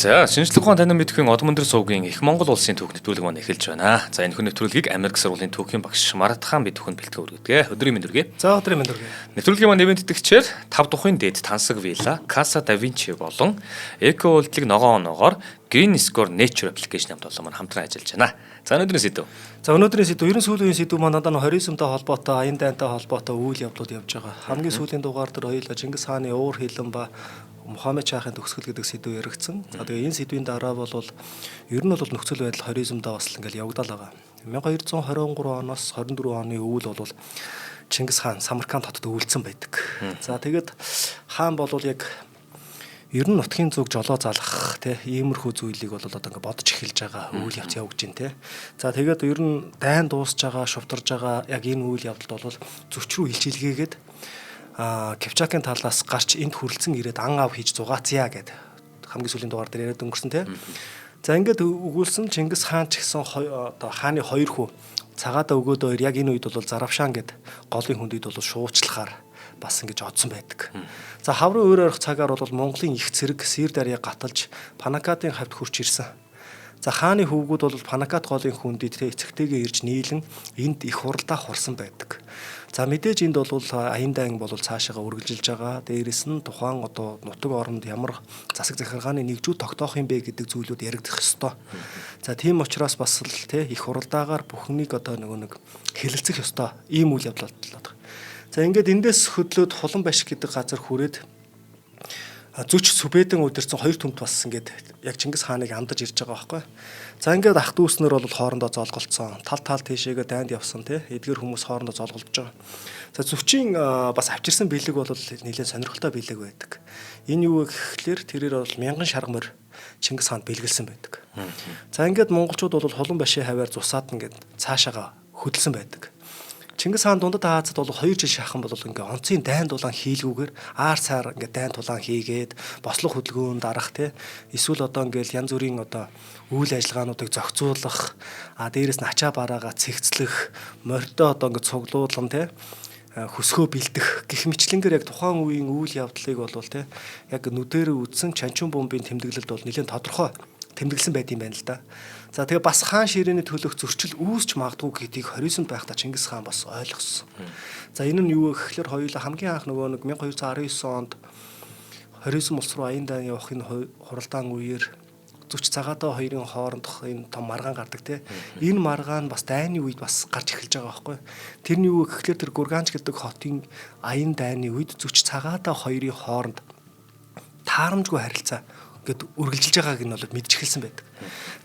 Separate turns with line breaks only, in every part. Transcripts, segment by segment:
За, шинжлэх ухаан танин мэдхийн Одмон дээр суугийн их Монгол улсын түүх нэвтрүүлэг маань эхэлж байна. За, энэ хүн нэвтрүүлгийг Америк сургуулийн түүхийн багш Марат хаан бид бүхэнд бэлтгэн өргөдөг. Өдрийн мэнд хүргэе.
За, өдрийн мэнд хүргэе.
Нэвтрүүлгийн маань ивент тэтгэгчээр 5 тухайн дээд тансаг вилла, Casa da Vinci болон эко үйлдэлийг ногоон Green Score Nature application хамт олон маань хамтран ажиллаж байна. За, өнөөдрийн сэдв.
За, өнөөдрийн сэдв ерөн сүүлийн сэдв маань надад хоризмтой холбоотой, аян дайнтай холбоотой үйл явдлууд явж байгаа. Хамгийн сүүлийн дугаар дээр хоёулаа Чингис хааны уур хилэн ба Мухаммед шахын төгсгөл гэдэг сэдв яригдсан. За, тэгээ энэ сэдвийн дараа бол ер нь бол нөхцөл байдал хоризмдаа бас ингээл явагдал байгаа. 1223 оноос 24 оны үйл бол Чингис хаан Самарканд хотод өвлцсөн байдаг. За, тэгээд хаан бол яг ер нь нутгийн зүг жолоо залгах иймэрхүү зүйлийг бол одоо ингээд бодож эхэлж байгаа үйл явц явж байна те. За тэгээд ер нь дайн дуусж байгаа, шувтарж байгаа яг энэ үйл явдалд бол зүч рүү хилчилгээгээд Кипчакийн талаас гарч энд хүрлцэн ирээд ан ав хийж зугаацъя гэд хамгийн сүүлийн дугаар дээр яриад өнгөрсөн те. За ингээд өгүүлсэн Чингис хаан ч гэсэн одоо хааны хоёр хүү цагаатаа өгөөд яг энэ үед бол Заравшан гэд голын хүндэд бол шуучлахаар бас ингэж одсон байдаг. За хаврын өөр орох цагаар бол Монголын их цэрэг Сир дарьяа гаталж Панакатын хавьд хурч ирсэн. За хааны хөвгүүд бол Панакат голын хүндэд эцэгтэйгээ ирж нийлэн энд их хуралдаа хурсан байдаг. За мэдээж энд бол аян дайн бол цаашаага үргэлжилж байгаа. Дээрээс нь тухайн одоо нутаг оронд ямар засаг захиргааны нэгжүүд тогтоох юм бэ гэдэг зүйлүүд яригдах ёстой. За тийм учраас бас л их хуралдаагаар бүхнийг одоо нэг хэлэлцэх ёстой ийм үйл явдал болдог. За ингээд эндээс хөдлөөд Хулан башиг гэдэг газар хүрээд зүч Сүбэдэн удирсан хоёр төмт бас ингээд яг Чингис хааныг амдаж ирж байгаа байхгүй. За ингээд ах дүүснэр бол хоорондоо золголцсон. Тал тийшээгээ дайнд явсан эдгээр хүмүүс хоорондоо золголдож байгаа. За зүчийн бас авчирсан бэлэг бол нэлээд сонирхолтой бэлэг байдаг. Энэ юу гэхлээр тэрээр бол мянган шаргамөр Чингис хаанд бэлгэлсэн байдаг. За ингээд монголчууд бол Хулан башийн хаваар цусаад ингээд цаашаага хөдөлсөн байдаг. Чингис хаан дундад Азад бол 2 жил шахан бол ингээ онцгийн дайн дулаан хийлгүүгээр аар цаар ингээ дайн дулаан хийгээд бослог хөдөлгөөн дарах эсвэл одоо ингээл янз бүрийн одоо үйл ажиллагаануудыг зохицуулах дээрэс нь ачаа бараагаа цэгцлэх морьтой одоо ингээ цуглуулган хөсгөө бэлдэх гэх мэтлэнгээр яг тухайн үеийн үйл явдлыг бол яг нүдээр үзсэн чанчун бомбын тэмдэглэлд бол нэлээд тодорхой тэмдэглэсэн байт юм байна л да. За тэгээ бас хаан ширээний төлөх зөрчил үүсч магадгүй гэдгийг хоризмд байхдаа Чингис хаан бас ойлгосон. За энэ нь юу вэ гэхээр хоёулаа хамгийн анх нөгөө 1219 онд хоризм улс руу аян дайн явах энэ хуралдаан үеэр зүч цагаатаа хоёрын хоорондох энэ том маргаан гардаг Энэ маргаан бас дайны үед бас гарч эхэлж байгаа байхгүй. Тэрний юу гэхээр тэр Гурганч гэдэг хотын аян дайны үед зүч цагаатаа хоёрын хооронд таарамжгүй харилцаа гэд үргэлжилж байгааг нь бол мэдж эхэлсэн байдаг.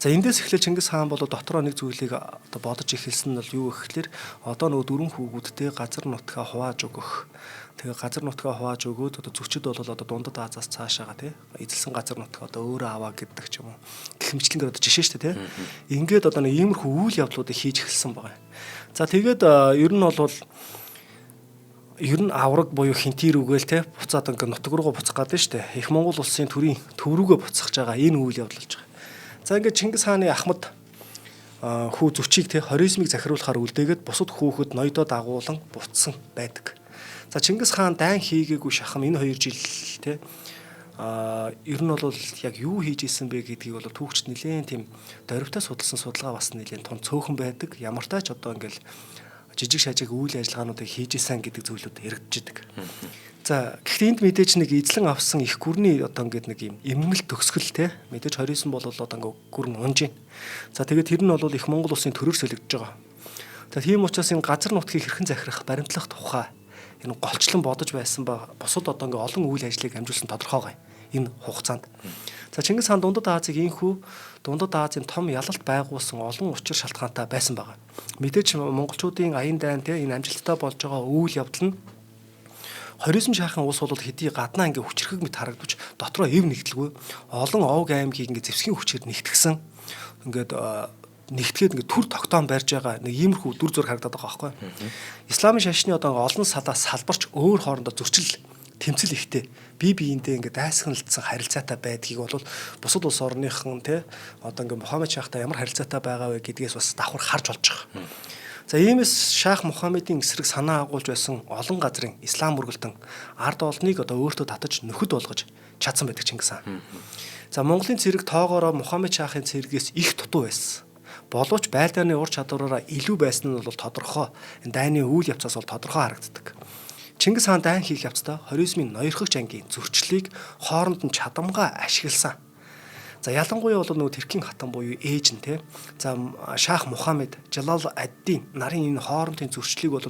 За эндээс эхлээд Чингис хаан бол дотроо нэг зүйлийг одоо бодож эхэлсэн нь бол юу гэхээр одоо нөгөө дөрвөн хүүгүүдтэй газар нутгаа хувааж өгөх. Тэгээ газар нутгаа хувааж өгөөд одоо зүчид бол одоо дундад Азаас цаашаага эзэлсэн газар нутгаа одоо өөрөө аваа гэдэг ч юм уу. Гэх мэтчлэнгээр одоо жишээ шүү дээ Ингээд одоо нэг иймэрхүү үйл явдлуудыг хийж эхэлсэн байгаа. За тэгээд ер нь авраг буюу хинтир үгээл буцаад ингээ нутаг руугаа буцах гэдэг нь шүү дээ. Их Монгол улсын төрийн төв рүүгээ буцах байгаа энэ үйл явдал болж байгаа. За ингээ Чингис хааны Ахмад хүү зүчийг хоризмыг захируулахаар үлдээгээд бусад хүүхэд ноёдоо дагуулan буцсан байдаг. За Чингис хаан дайн хийгээгүй шахам энэ 2 жил ер нь бол яг юу хийж исэн бэ гэдгийг бол түүхчд нэлээд тийм дөрвтэй судалсан судалгаа бас нэлээд том цөөхөн байдаг. Ямартай ч одоо ингээл жижиг шажиг үйл ажиллагаануудыг хийж исэн гэдэг зүйлүүд яригдчихэдэг. За гэхдээ энд мэдээж нэг эзлэн авсан их гүрний одоо ингээд нэг юм эмгэнэл төгсгөл мэдээж хоризм бол одоо ингээд гүрэн унж байна. За тэгээд тэр нь бол их Монгол улсын төрөөр солигдож байгаа. За тийм учраас энэ газар нутгийг хэрхэн захирах, баримтлах тухай энэ голчлон бодож байсан ба бусад одоо ингээд олон үйл ажлыг амжуулсан тодорхой гай энэ хугацаанд. За Чингис хаан дундад Азийг дундад Азийн том ялалт байгуулсан олон учир шалтгаантай байсан байгаа. Мэдээж монголчуудын аян дайн энэ амжилттай болж байгаа үйл явдал нь хоризм шахын улс бол хэдий гаднаа ингээ хүчрхэг мэт харагдаж дотроо эв нэгдэлгүй олон овг аймгийг ингээ зэвсгийн хүчээр нэгтгсэн ингээд нэгтгээд ингээ төр тогтоон барьж байгаа нэг иймэрхүү дүр зураг харагдаад байгаа байхгүй. Исламын шашны одоо олон салаас салбарч өөр хоорондоо зөрчил тэмцэл ихтэй бие биендээ ингээ дайсагналцсан харилцаатай байдгийг бол бусад улс орныхан одоо ингээ Мухаммед шахтай ямар харилцаатай байгаа вэ гэдгээс бас давхар харж болж байгаа. За иймээс Шах Мухаммедийн эсрэг санаа агуулж байсан олон газрын ислам мөргөлтөн ард олныг одоо өөртөө татаж нөхөд болгож чадсан байдаг Чингис хаан. За Монголын цэрэг тоогоороо Мухаммед Шахын цэргээс их дутуу байсан. Боловч байлдааны ур чадвараараа илүү байсан нь бол тодорхой. Энэ дайны үйл явцаас бол тодорхой харагддаг. Чингис хаан дайн хийх явцдаа хоризмын ноёрхогч ангийн зөрчлийг хооронд нь чадамгаа ашигласан. За ялангуяа бол нөгөө Тэркийн хатан буюу ээж нь те. За Шах Мухаммед, Жалал ад-Дин нарын энэ хоорондын зөрчлийг бол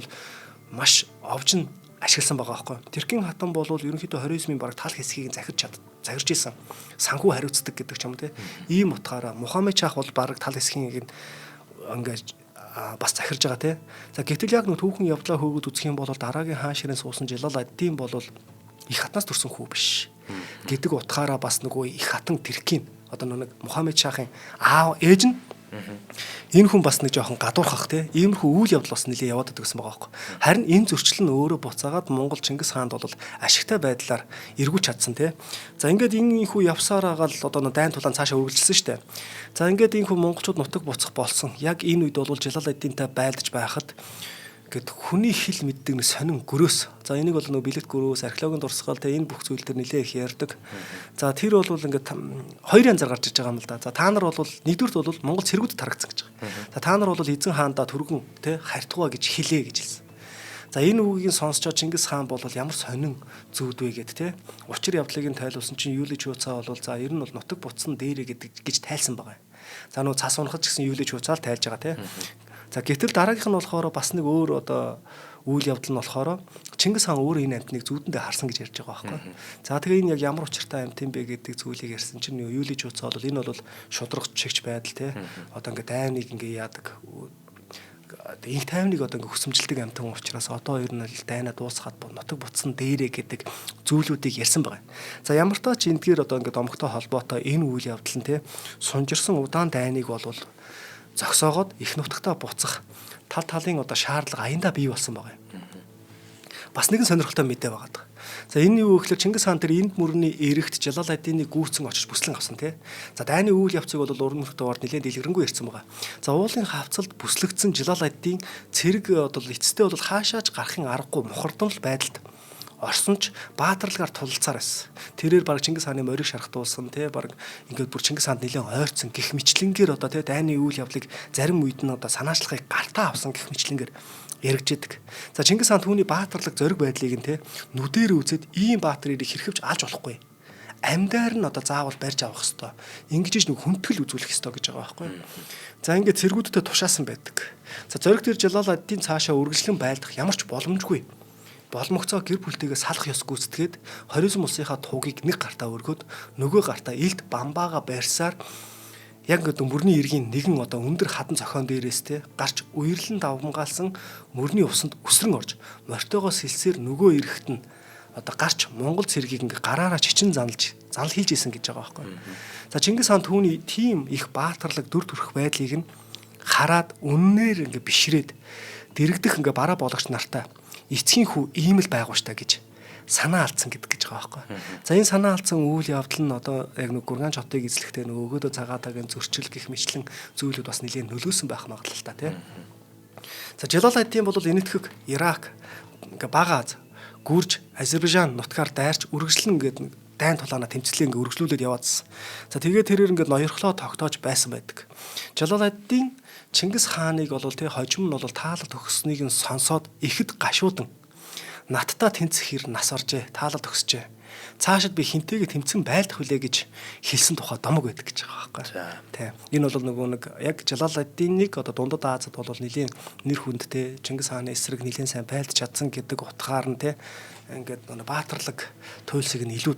маш овжин ашигласан байгаа байхгүй. Тэркийн хатан бол ерөнхийдөө хоризмын бараг тал хэсгийг захирж исэн. Санхүү хариуцдаг гэдэг ч юм те. Ийм утгаараа Мухаммед Шах бол бараг тал хэсгийг ингээд бас захирж байгаа те. За гэтэл яг нөгөө түүхэн явдлаа хөөгд үзэх юм бол дараагийн хаан ширээн суусан Жалал ад-Дин бол их хатнаас төрсэн хүү биш гэдэг утгаараа бас нөгөө их хатан Тэркийн одоо нэг Мухаммед Шахын аав ээж нь энэ хүн бас нэг жоохон гадуурхах те иймэрхүү үйл явдал бас нэлээд яваад байдаг гэсэн байгаа байхгүй. Харин энэ зөрчил нь өөрөө буцаагаад Монгол Чингис хаанд бол ашигтай байдлаар эргүүлж чадсан те. За ингээд энэ хүү явсаар агаал одоо дайн тулаан цаашаа үргэлжилсэн шүү дээ. За ингээд энэ хүн монголчууд нутаг буцах болсон. Яг энэ үед бол Жалал ад-Динтай байлдаж байхад гэт хүний хэл мэддэг нэг сонин гөрөөс. За энийг бол нөгөө бэлэг гөрөөс, археологийн дурсгал те энэ бүх зүйл төр нэлээ их ярьдаг. За тэр бол ингээд хоёр янзаар гарч иж байгаа юм л да. За та нар бол нэгдүгürt бол Монгол цэргүүд тарагдсан гэж байгаа. За та нар бол эзэн хаандаа түргэн те хайртугаа гэж хэлээ гэж хэлсэн. За энэ үгийг сонсчоо Чингис хаан бол ямар сонин зүуд вэ гэд те. Учир явдлыг нь тайлуулсан чинь Юли Чууцаа бол за ер нь бол нутаг буцсан дээрээ гэж тайлсан байгаа юм. За нөгөө цас унахад ч гэсэн Юли Чууцаа л тайлж байгаа те. За гэтэл дараагийнх нь болохоор бас нэг өөр одоо үйл явдал нь болохоор Чингис хаан өөрөө энэ амтныг зүүдэндээ харсан гэж ярьж байгаа байхгүй. За тэгээ энэ яг ямар учиртай амт юм бэ гэдэг зүйлийг ярьсан чинь Юли Чууцаа бол энэ бол шудрагч чигч байдал те. Одоо ингээд дайныг ингээд яадаг. Инх тайвныг одоо ингээд хүсэмжилдэг амтан учраас одоо ер нь дайнаа дуусгаад нутаг буцсан дээрээ гэдэг зүйлүүдийг ярьсан байгаа. За ямар ч тач эндгээр одоо ингээд омогтой холбоотой энэ үйл явдал нь те сунжирсан удаан дайныг бол зогсоогоод их нутагтаа буцах тал талын одоо шаардлага аяндаа бий болсон байгаа юм. Бас нэгэн сонирхолтой мэдээ байгаа. За энэ юу гэхээр Чингис хаан тэр энд мөрний эрэгт Жалал ад-Диныг гүйцэн очиж бүслэн авсан тий. За дайны үйл явцыг бол уран мөртөөр нэлээд дэлгэрэнгүй ярьсан байгаа. За уулын хавцалд бүслэгдсэн Жалал ад-Дин цэрэг одоо эцэстээ бол хаашааж гарахын аргагүй мухардмал байдалд орсон ч баатарлагаар тулалцаар байсан. Тэрээр баг Чингис хааны морийг шархтуулсан тий баг ингээд бүр Чингис хаанд нэлээд ойрцсон гих мэтлэнгээр одоо тий дайны үйл явдлыг зарим үед нь одоо санаачлахыг гартаа авсан гих мэтлэнгээр яригжээдэг. За Чингис хаан түүний баатарлаг зориг байдлыг нь тий нүдээр үзээд ийм баатар ирийг хэрхэвч алж болохгүй. Амьдаар нь одоо заавал барьж авах ёстой. Ингэж нэг хүндэтгэл үзүүлэх ёстой гэж байгаа байхгүй. За ингээд цэргүүдтэй тушаасан байдаг. За зориг дээр Жалал ад-Дин цаашаа үргэлжлэн байлдах ямар ч боломжгүй. Боломгцоо гэр бүлтэйгээ салах ёс гүйцэтгээд хоризм улсынхаа тугийг нэг гартаа өргөд нөгөө гартаа илд бамбаага байрсаар яг ингээд мөрний иргэн нэгэн одоо өндөр хадан зохион дээрээс те гарч үерлэн давмгаалсан мөрний усанд өсрөн орж мортойгоос хэлсээр нөгөө эрэгт нь одоо гарч Монгол цэргийг ингээд гараараа чичин занал хийж исэн гэж байгаа байхгүй. За Чингис хаан түүний тийм их баатарлаг дүр төрх байдлыг нь хараад үннээр ингээд бишрээд дэрэгдэх ингээд бараа бологч нартай эцгийн хүү ийм л байгуу штэ гэж санаа алдсан гэдэг гэж байгаа байхгүй. За энэ санаа алдсан үйл явдал нь одоо яг нэг гургаан чотыг эзлэхдээ нөгөө өгөөдөө цагаатаагийн зөрчил гих мэтлэн зүйлүүд бас нэлээд нөлөөсөн байх магадлалтай тий. За Жалал ад-Дин бол энэтхэг Ирак, ингээ Бага Аз, Гүрж, Азербайджан нутгаар дайрч үргэлжлэн ингээд дайн тулаана тэмцлээ ингээ үргэлжлүүлээд яваадсан. За тэгээд тэрээр ингээд ноёрхлоо тогтоож байсан байдаг. Жалал ад-Дин Чингис хааныг бол тий хожим нь бол таалал төгсснийг нь сонсоод ихэд гашуудан надтай тэнцэх хэр нас оржээ таалал төгсжээ. Цаашид би хинтэйгээ тэмцэн байлдах хүлээ гэж хэлсэн тухай домог байдаг гэж байгаа байхгүй. Тий. Энэ бол нөгөө нэг яг Жалал ад-Диныг одоо дундад Азад бол нэлийн нэр хүндтэй Чингис хааны эсрэг нэлийн сайн байлдаж чадсан гэдэг утгаар нь тий ингээд баатарлаг туйлсыг нь илүү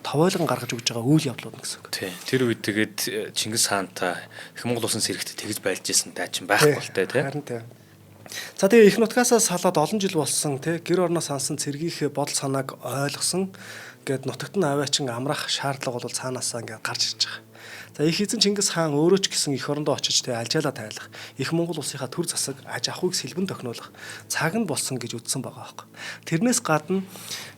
товойлон гаргаж өгж байгаа үйл явдлууд гэсэн үг.
Тий. Тэр үед тэгээд Чингис хаантай их Монгол улсын сэрэгт тэгж байлж исэн дайчин байхгүй л тий.
Харин тий. За тэгээ их нутгасаа салаад олон жил болсон тий гэр орноо сансан цэргийнхээ бодол санааг ойлгосон гээд нутагт нь аваачин амрах шаардлага бол цаанаасаа ингээд гарч ирж байгаа. За их эзэн Чингис хаан өөрөө ч гэсэн эх орондоо очиж тий альжаалаа тайлах, их Монгол улсынхаа төр засаг аж ахуйг сэлбэн тохиноолох цаг нь болсон гэж үзсэн байгаа байхгүй. Тэрнээс гадна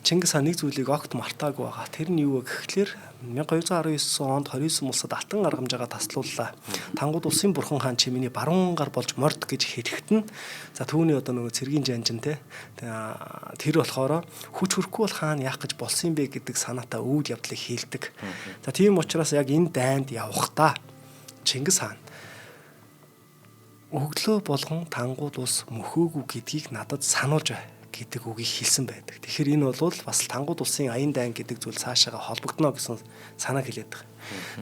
Чингис хаан нэг зүйлийг огт мартаагүй байгаа. Тэр нь юу вэ гэхлээр 1219 онд 29 улсад алтан аргамжаагаа таслууллаа. Тангууд улсын бурхан хаан чимээний баруун гар болж морд гэж хэлэхэд нь за түүний одоо нөгөө цэргийн жанжин те тэр болохоор хүч хөрөхгүй бол хаана яах гэж болсон юм бэ гэдэг санаатай үйл явдлыг хийлдэг. За тийм учраас яг энэ дайнд явахдаа Чингис хаан өглөө болгон тангууд улс мөхөөгүй гэдгийг надад сануулж бай гэдэг үгийг хэлсэн байдаг. Тэгэхээр энэ бол бас тангууд улсын аян дайн гэдэг зүйл цаашаага холбогдно гэсэн санааг хэлээд байгаа.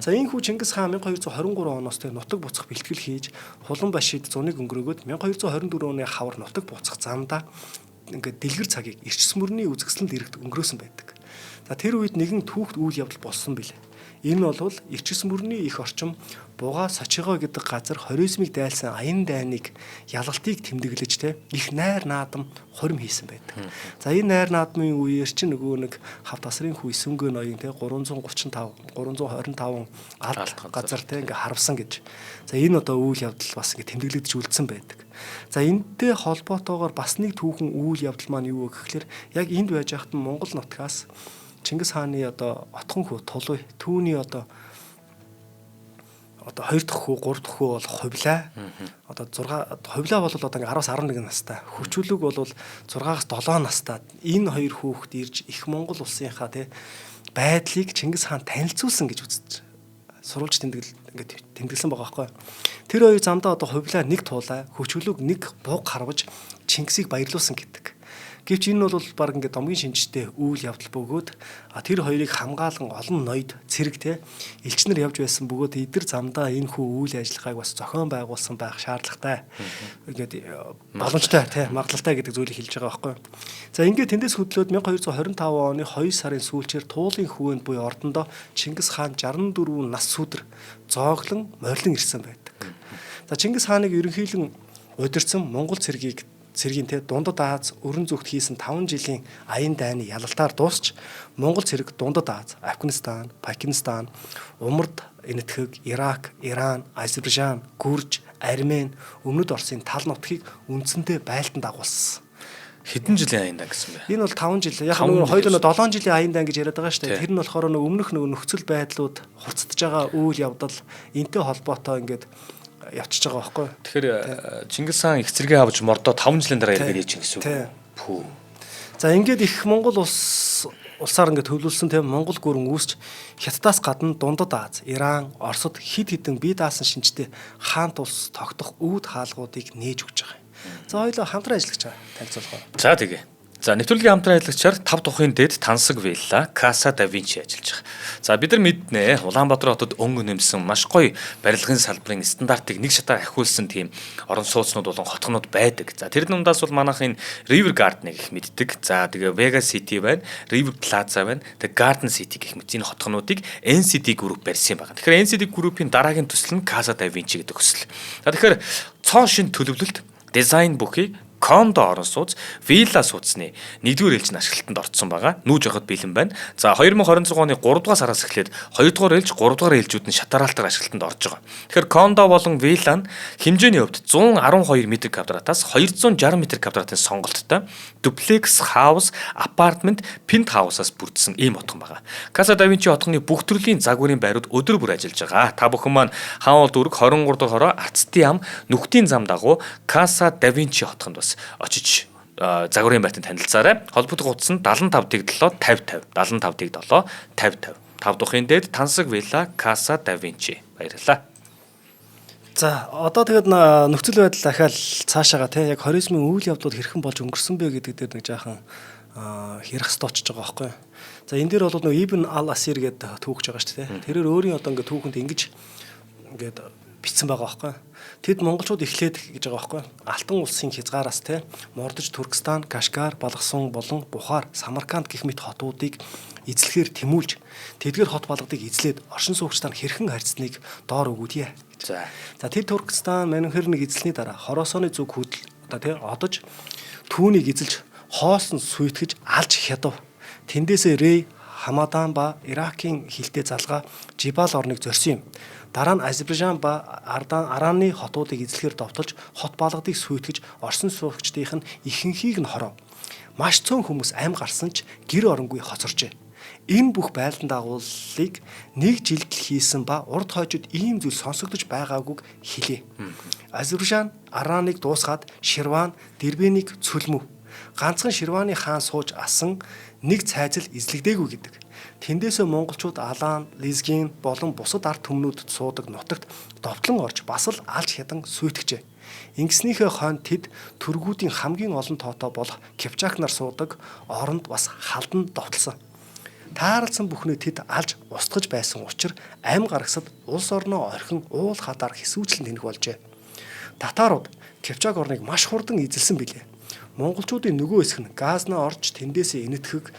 За энэ хүү Чингис хаан 1223 оноос тэр нутаг буцах бэлтгэл хийж Хулан Башид зуныг өнгөрөөгөөд 1224 оны хавар нутаг буцах замдаа ингээд дэлгэр цагийг эрчс мөрний үзэсгэлэнт иргэд өнгөрөөсөн байдаг. За тэр үед нэгэн түүхт үйл явдал болсон билээ. Энэ бол эрчс мөрний их орчим Буга Сочигоо гэдэг газар хоризмыг дайлсан аян дайныг ялгалтыг тэмдэглэж те их найр наадам хорим хийсэн байдаг. За энэ найр наадмын үеэр чинь нөгөө нэг хав тасрын хүү Сүнгэ ноён те 335 325 алт газар те ингээ харвсан гэж. За энэ одоо үйл явдал бас ингээ тэмдэглэгдэж үлдсэн байдаг. За энэтэй холбоотойгоор бас нэг түүхэн үйл явдал маань юу вэ гэхээр яг энд байж хахад Монгол нутгаас Чингис хааны одоо отхон хүү Тулуй түүний одоо 2 дахь хүү 3 дахь хүү бол хувлаа. Одоо 6 хувлаа бол одоо ингээ 10-аас 11 настай. Хүчүлэг бол 6-аас 7 настай. Энэ хоёр хүүхэд ирж их Монгол улсынхаа тий байдлыг Чингис хаан танилцуулсан гэж үзэж сурвалж тэмдэглэсэн байгаа байхгүй. Тэр хоёр замдаа одоо хувлаа нэг туулаа, хүчүлэг нэг буг харваж Чингисийг баярлуулсан гэдэг. Гэвч энэ бол баг ингээд домгийн шинжтэй үйл явдал бөгөөд тэр хоёрыг хамгаалan олон ноёд цэрэг те элчнэр явж байсан бөгөөд эдгэр замдаа энэ хүү үйл ажиллагааг бас зохион байгуулсан байх шаардлагатай. Ингээд боломжтой те магадлалтай гэдэг зүйлийг хэлж байгаа байхгүй. За ингээд тэндээс хөдлөөд 1225 оны 2 сарын сүүлчээр Туулын хөвөнд буюу Ордондоо Чингис хаан 64 нас сүдэр зооглон морилон ирсэн байдаг. За Чингис хааныг ерөнхийлөн удирдсан Монгол цэргийн те Дундад Аз өрн зүгт хийсэн 5 жилийн аян дайны ялалтаар дуусч Монгол цэрэг Дундад Аз, Афганистан, Пакистан, Умард, Энэтхэг, Ирак, Иран, Азербайджан, Гүрж, Армен, Өмнөд Оросын тал нутгийг үндсэндээ байлдан дагуулсан.
Хэдэн жилийн аян дан гэсэн бэ?
Энэ бол 5 жил. Яг нөгөө хоёулаа 7 жилийн аян дан гэж яриад байгаа шүү дээ. Тэр нь болохоор нөгөө өмнөх нөхцөл байдлууд хурцдж байгаа үйл явдал энтэй холбоотой ингээд явчихж байгаа байхгүй.
Тэгэхээр Чингис хаан их цэргээ авч мордоо 5 жилийн дараа ирээд чинь гэсэн үг. Пүү.
За ингээд их Монгол улсаар ингээд төвлөрсөн тийм Монгол гүрэн үүсч Хятадаас гадна Дундад Аз, Иран, Оросд хид хідэн бие даасан шинжтэй хаант улс тогтох үүд хаалгуудыг нээж өгч байгаа юм. За хоёулаа хамтран ажиллаж байгаа танилцуулгаа.
За тэгээ. За нэвтрүүлгийн хамтран ажиллагчаар 5 тухын дэд Тансаг вилла Casa da Vinci ажиллаж байгаа. За бид нар мэднэ Улаанбаатар хотод өнгө нэмсэн маш гоё барилгын салбарын стандартыг нэг шатаар ахиулсан тийм орон сууцнууд болон хотгонууд байдаг. За тэр дундаас бол манайхын River Garden гэх мэддэг. За тэгээ Vega City байна, River Plaza байна, тэгээ Garden City гэх мэт энэ хотгонуудыг NCT Group барьсан байгаа. Тэгэхээр NCT Group-ийн дараагийн төсөл нь Casa da Vinci гэдэг төсөл. За тэгэхээр цоо шин төлөвлөлт, дизайн бүхий кондо орон сууц, вилла сууцны 1-р ээлжийн ашиглалтанд орцсон байгаа. Нүүж явахад бэлэн байна. За 2026 оны 3 дугаар сараас эхлээд 2-р ээлж, 3-р ээлжүүд нь шатараалтаар ашиглалтанд орж байгаа. Тэгэхээр кондо болон вилла нь хэмжээний хувьд 112 м²-аас 260 м²-ийн сонголттой дуплекс хаус, апартмент, пент хаусаас бүрдсэн ийм хотгон байгаа. Casa da Vinci хотгоны бүх төрлийн загварын байрууд өдөр бүр ажиллаж байгаа. Та бүхэн маань хаануул дүүрэг 23 дахь хороо Арцтын ам нүхтийн зам дагуу Casa da Vinci хотгонд очиж загварын байтанд танилцаарай. Холбогдох утас нь 75-7 50 50 75-7 50 50. 5 дахын дээд Тансаг вилла Casa da Vinci. Баярлалаа.
За одоо тэгээд нөхцөл байдал дахиад цаашаага тий яг хоризмын үйл явдлууд хэрхэн болж өнгөрсөн бэ гэдэг дээр нэг жаахан ярих хэрэгтэй очиж байгаа байхгүй. За энэ дээр бол нөгөө Ибн Ал-Асир гэдэг түүхж байгаа шүү дээ. Тэрээр өөрийн одоо ингээд түүхэнд ингэж ингээд бичсэн байгаа байхгүй. Тэд монголчууд эхлээд гэж байгаа байхгүй. Алтан улсын хязгаараас те Мордож, Туркестан, Кашгар, Балгасун болон Бухар, Самарканд гэх мэт хотуудыг эзлэхээр тэмүүлж тэдгээр хот балгадыг эзлээд оршин суугчдаар хэрхэн харьцныг доор өгүүлье. За тэр Туркестан манайхэр нэг эзлэсний дараа хоросооны зүг хөдөл одоо те одож түүнийг эзэлж хоосон сүйтгэж алж хядав. Тэндээсээ Рей, Хамадан ба Иракийн хилтэй залгаа Жибал орныг зорьсон юм. Дараа нь Азербайджан ба Араны хотуудыг эзлэхээр довтолж хот балгадыг сүйтгэж орсон суугчдын ихэнхийг нь хоров. Маш цөөн хүмүүс ам гарсан ч гэр оронгүй хоцорчээ. Энэ бүх байлдан дагуулыг нэг жилд хийсэн ба урд хойжод ийм зүйл сонсогдож байгаагүйг хэлээ. Азербайджан Араныг дуусгаад Ширван, Дербенийг цөлмөв. Ганцхан Ширваны хаан сууж асан нэг цайзал эзлэгдээгүй гэдэг. Тэндээсээ монголчууд Алан, Лезгин болон бусад ард түмнүүдэд суудаг нутагт довтлон орж бас л алж хядан сүйтгэжээ. Ингэснийхээ хойно тэд төргүүдийн хамгийн олон тоотой болох Кипчак нар суудаг оронд бас халдан довтлсон. Тааралсан бүхнээ тэд алж устгаж байсан учраас амь гарагсад улс орноо орхин уул хадаар хэсүүчлэн тэнэх болжээ. Татарууд Кипчак орныг маш хурдан эзэлсэн билээ. Монголчуудын нөгөө хэсэг нь Газна орж тэндээсээ инэтгэх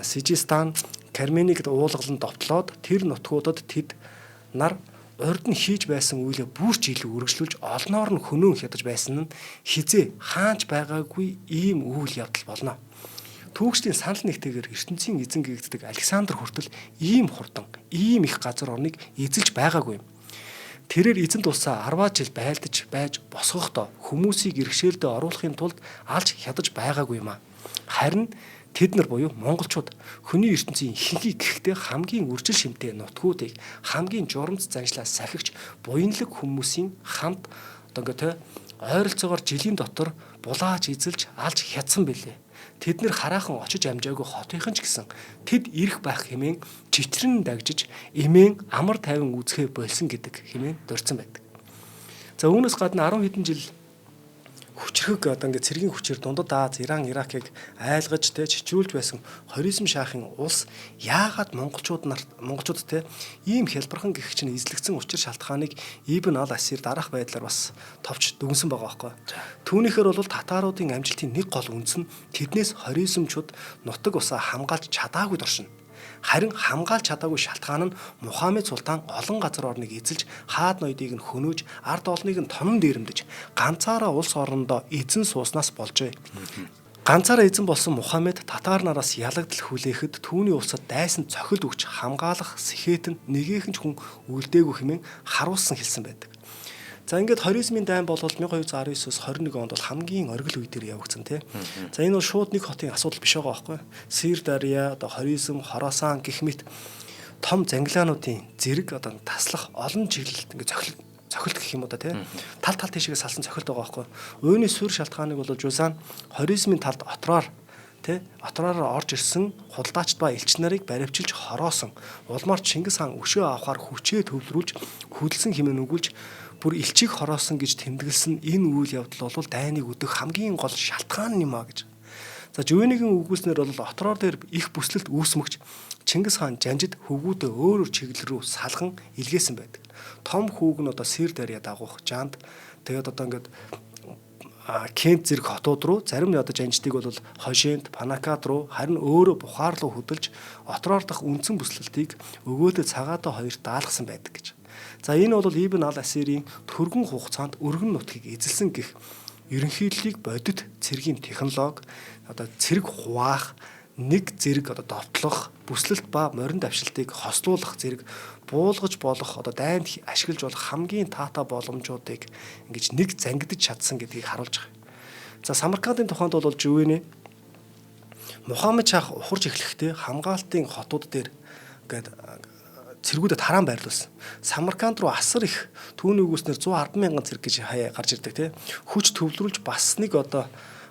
Сижистан, Карменигд уулгалан довтлоод тэр нутгуудад тэд нар урд нь хийж байсан үйлээ бүрч илүү үргэлжлүүлж олноор нь хөнөөн хядаж байсан нь хизээ хаанч байгаагүй ийм үйл явдал болно. Түүхчдийн санал нэгтэйгээр ертөнцийн эзэн гэгддэг Александр хүртэл ийм хурдан, ийм их газар орныг эзэлж байгаагүй юм. Тэрээр эзэнт улсаа 10 жил байлдаж байж босгохдоо хүмүүсийг иргэшээлдээ оруулахын тулд алж хядаж байгаагүй юм а. Харин тэд нар буюу монголчууд хүний ертөнцийн ихэнхий гэхдээ хамгийн үржил шимтэй нутгуудыг хамгийн журамц заншлаас сахигч буянлаг хүмүүсийн хамт ойролцоогоор жилийн дотор булааж эзэлж алж хядсан билээ. Тэд нэр хараахан очиж амжаагүй хотынхан ч гэсэн тэд ирэх байх хэмээн чичрэн дагжиж эмээн амар тайван үүсгээ болсон гэдэг хэмээн дурдсан байдаг. За үүнээс гадна 10 хэдэн жил хүчрхэг цэргийн хүчээр дундад Аз, Иран, Иракийг айлгаж чичрүүлж байсан хоризм шаахын улс яагаад монголчууд ийм хялбархан гихч нь эзлэгдсэн учир шалтгааныг Ибн ал-Асир дараах байдлаар бас товч дүгнсэн байгаа байхгүй. Түүнийхээр бол татаруудын амжилтын нэг гол үндэс нь тэднээс хоризмчууд нутаг усаа хамгаалж чадаагүй доршино. Харин хамгаалж чадаагүй шалтгаан нь Мухаммед султан олон газар орныг эзэлж хаад ноёдыг нь хөнөөж ард олныг нь тонон дээрэмдэж ганцаараа улс орондоо эзэн сууснаас болжээ. Ганцаараа эзэн болсон Мухаммед татар нараас ялагдал хүлээхэд түүний улсад дайсан цохилт өгч хамгаалах сэхэтэн нэгээхэн ч хүн үлдээгүй хэмээн харуулсан хэлсэн байдаг. За ингээд хоризмын дайн бол 1219-с 21 онд бол хамгийн оргил үе дээр явагдсан тий. За энэ бол шууд нэг хотын асуудал биш байгаа байхгүй. Сир Дарья, хоризм, Хорасан гэх мэт том зангилаануудын зэрэг таслах олон чиглэлд ингээд цохилт гэх юм уу тий. Тал тийшээ салсан цохилт байгаа байхгүй. Өөний суурь шалтгааныг бол Жузан хоризмын талд отроор орж ирсэн худалдаачд ба элч нарыг баривчилж хороосон. Улмаар Чингис хаан өшөө авахар хүчээ төвлөрүүлж хөдөлсөн хэмээн өгүүлж бүр элчийг хороосон гэж тэмдэглэсэн энэ үйл явдал бол дайныг өдөх хамгийн гол шалтгаан юм а гэж. За Жувенигийн үгүүлснээр бол отроор дээр их бүслэлт үүсмэгч Чингис хаан жанжид хөвгүүдээ өөр чиглэл рүү салган илгээсэн байдаг. Том хүүг нь Сир Дарья дагуух жанд тэгээд ингээд Кент зэрэг хотууд руу зарим нь жанждыг бол Хошент, Панакат руу харин өөрөө Бухар руу хөдөлж отроор дахь үндсэн бүслэлтийг өгөөдөө цагаатаа хоёрт даалгасан байдаг гэж. За энэ бол Ибн ал-Асирийн төргөн хугацаанд өргөн нутгийг эзэлсэн гэх ерөнхийллийг бодит цэргийн технологи цэрэг хуваах нэг зэрэг довтлох бүслэлт ба морин давшилтыг хослуулах зэрэг буулгаж болох дайнд ашиглаж болох хамгийн таатай боломжуудыг ингэж нэг зангидж чадсан гэдгийг харуулж байгаа. За Самаркандын тухайд бол Жувени Мухаммед шаах ухарж эхлэхдээ хамгаалтын хотууд дээр ингээд цэргүүдэд хараан байрлуулсан. Самарканд руу асар их түүний үгүйснээр 110 мянган цэрэг гэж гарч ирдэг тий. Хүч төвлөрүүлж бас нэг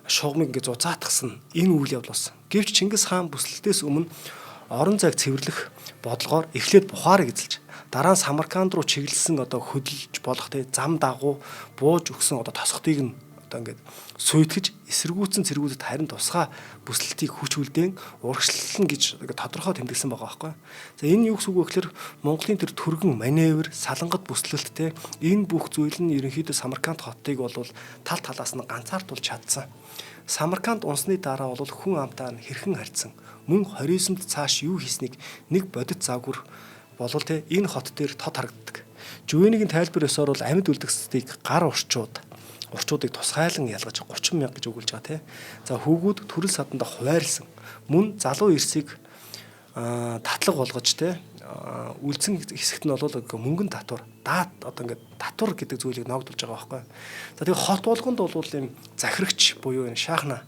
шугамыг ингээд зузаатгсан энэ үйл явдал болсон. Гэвч Чингис хаан бүслэлтээс өмнө орон зайг цэвэрлэх бодлогоор эхлээд Бухарыг эзэлж дараа нь Самарканд руу чиглэсэн хөдөлж болох тий зам дагуу бууж өгсөн тосготыг нь ингээд сүйтгэж эсэргүүцсэн цэргүүдэд харин тусгай бүслэлтийг хүч үлдээн урагшлална гэж тодорхой тэмдэглэсэн байгаа байхгүй. За энэ юу гэсэн үг вэ гэхээр Монголын тэр түргэн маневр, салангат бүслэлттэй энэ бүх зүйл нь ерөнхийдөө Самарканд хотыг бол тал талаас нь ганцаардуулж чадсан. Самарканд унсны дараа бол хүн амтаа нь хэрхэн харьцсан. Мөн хоризмд цааш юу хийснийг нэг бодит загвар болвол энэ хот дээр тод харагддаг. Жувенигийн тайлбар ёсоор бол амьд үлдгэцийг гар урчуудыг тусгайлан ялгаж 30 мянга гэж өгүүлж байгаа тий. За хүүгүүд төрөл саданда хуваарлсан. Мөн залуу эрсийг татлаг болгож тий үлдсэн хэсэгт нь бол мөнгөн татвар ингээд татвар гэдэг зүйлийг ногдуулж байгаа байхгүй. За тэгээ хот болгонд бол ийм захирагч буюу энэ шахна